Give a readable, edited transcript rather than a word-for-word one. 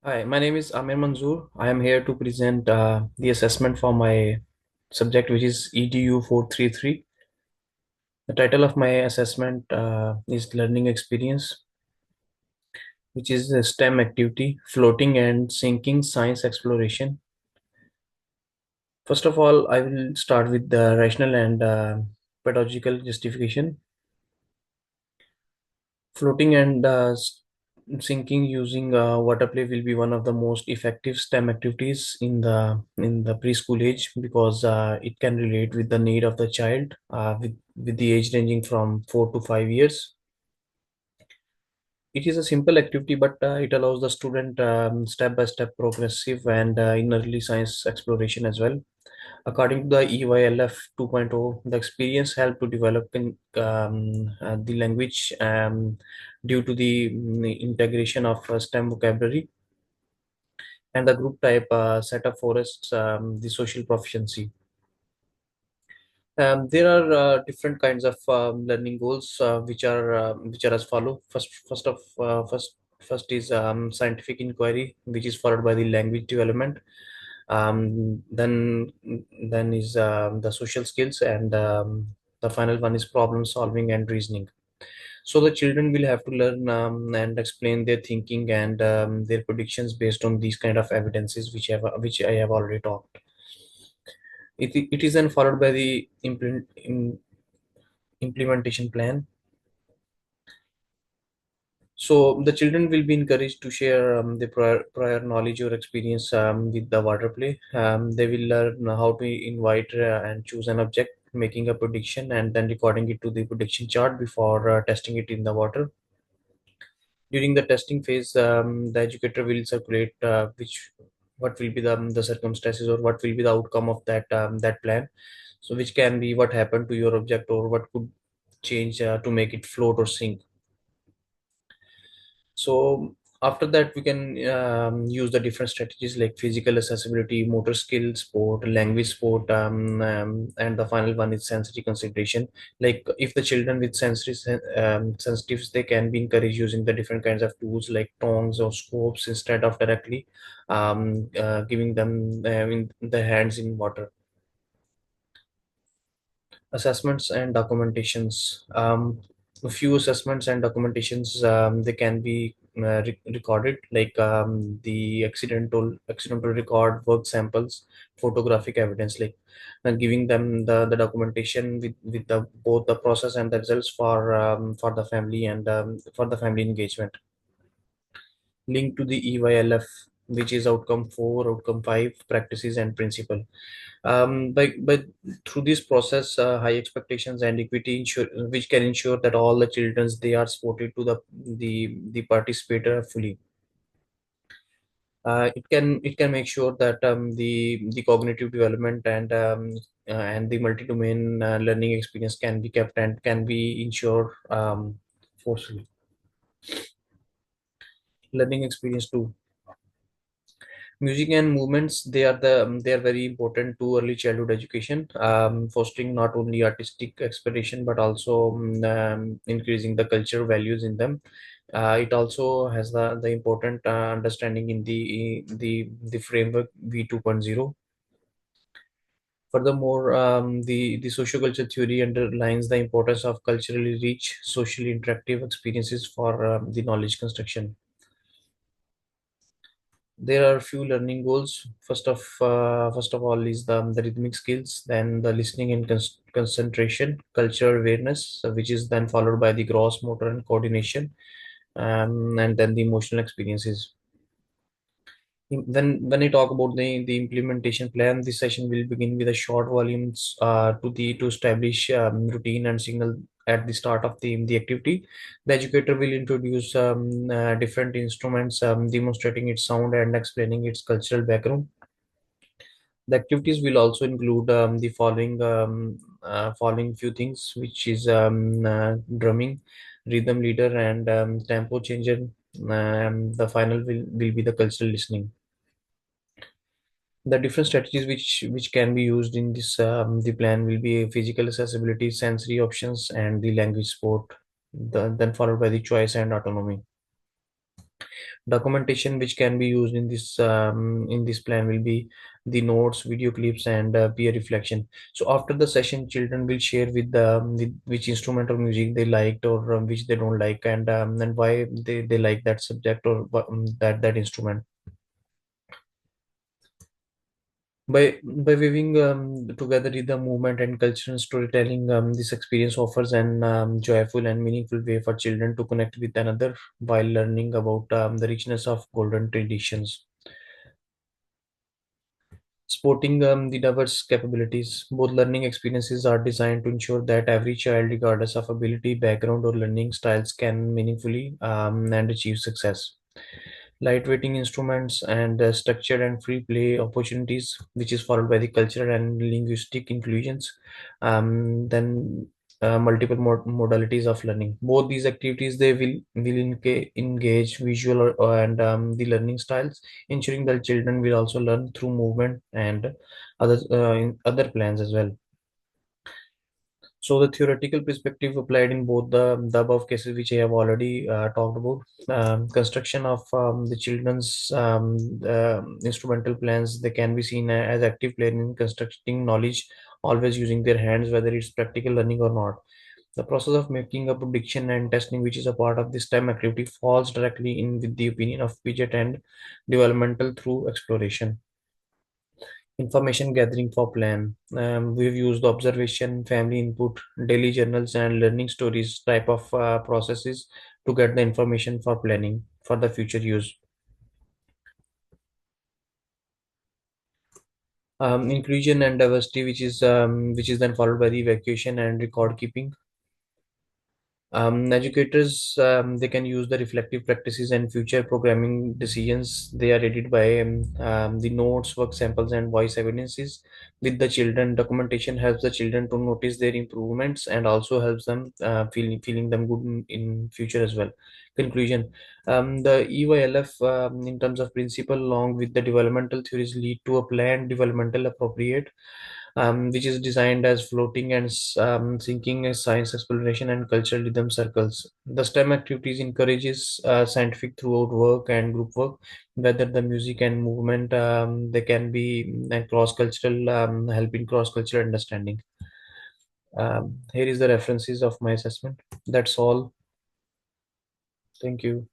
Hi, my name is Amir Manzoor. I am here to present the assessment for my subject, which is EDU 433. The title of my assessment is Learning Experience, which is a STEM activity, floating and sinking science exploration. First of all, I will start with the rational and pedagogical justification. Floating and sinking using water play will be one of the most effective STEM activities in the preschool age because it can relate with the need of the child with the age ranging from 4 to 5 years. It is a simple activity, but it allows the student step-by-step progressive and in early science exploration as well. According to the EYLF 2.0, the experience helped to develop the language due to the integration of STEM vocabulary and the group type setup forests the social proficiency. There are different kinds of learning goals which are as follow. First is scientific inquiry, which is followed by the language development. Then is the social skills, and the final one is problem solving and reasoning. So the children will have to learn and explain their thinking and their predictions based on these kind of evidences which I have already talked. It is then followed by the implementation plan. So the children will be encouraged to share the prior knowledge or experience with the water play. They will learn how to invite and choose an object, making a prediction, and then recording it to the prediction chart before testing it in the water. During the testing phase, the educator will circulate which what will be the circumstances or what will be the outcome of that plan. So which can be what happened to your object or what could change to make it float or sink. So after that, we can use the different strategies like physical accessibility, motor skill, sport, language sport, and the final one is sensory consideration. Like if the children with sensitives, they can be encouraged using the different kinds of tools like tongs or scopes instead of directly giving them in the hands in water. Assessments and documentations. A few assessments and documentations they can be recorded, like the accidental record, work samples, photographic evidence, like and giving them the documentation with the both the process and the results for the family and for the family engagement. Linked to the EYLF, which is outcome 4, outcome 5, practices and principle. But through this process, high expectations and equity which can ensure that all the childrens they are supported to the participator fully. It can make sure that the cognitive development and the multi-domain learning experience can be kept and can be ensured forcefully. Learning experience too. Music and movements, they are very important to early childhood education, fostering not only artistic exploration but also increasing the cultural values in them. It also has the important understanding in the framework V 2.0. Furthermore, the socioculture theory underlines the importance of culturally rich, socially interactive experiences for the knowledge construction. There are few learning goals. First of all is the rhythmic skills, then the listening and concentration, cultural awareness, which is then followed by the gross motor and coordination, and then the emotional experiences. When I talk about the implementation plan, this session will begin with a short volumes to establish routine and signal at the start of the activity. The educator will introduce different instruments, demonstrating its sound and explaining its cultural background. The activities will also include the following few things, which is drumming, rhythm leader, and tempo changer. The final will be the cultural listening. The different strategies which can be used in this the plan will be physical accessibility, sensory options, and the language support. Then followed by the choice and autonomy. Documentation which can be used in this plan will be the notes, video clips, and peer reflection. So after the session, children will share with which instrument or music they liked, or which they don't like, and why they like that subject, or that instrument. By weaving together the movement and cultural storytelling, this experience offers an joyful and meaningful way for children to connect with another while learning about the richness of golden traditions. Supporting the diverse capabilities. Both learning experiences are designed to ensure that every child, regardless of ability, background, or learning styles, can meaningfully and achieve success. Lightweighting instruments and structured and free play opportunities, which is followed by the cultural and linguistic inclusions. Then multiple modalities of learning. Both these activities they will engage visual and the learning styles, ensuring that children will also learn through movement and in other plans as well. So the theoretical perspective applied in both the above cases, which I have already talked about, construction of the children's instrumental plans, they can be seen as active player in constructing knowledge, always using their hands, whether it's practical learning or not. The process of making a prediction and testing, which is a part of this STEM activity, falls directly in with the opinion of Piaget and developmental through exploration. Information gathering for plan. We've used observation, family input, daily journals, and learning stories type of processes to get the information for planning for the future use. Inclusion and diversity, which is then followed by the evacuation and record keeping. Educators they can use the reflective practices and future programming decisions. They are aided by the notes, work samples, and voice evidences. With the children, documentation helps the children to notice their improvements and also helps them feeling them good in future as well. Conclusion: the EYLF in terms of principle, along with the developmental theories, lead to a planned developmental appropriate, which is designed as floating and sinking as science exploration and cultural rhythm circles. The STEM activities encourages scientific throughout work and group work, whether the music and movement they can be cross-cultural, help in cross-cultural understanding. Here is the references of my assessment. That's all. Thank you.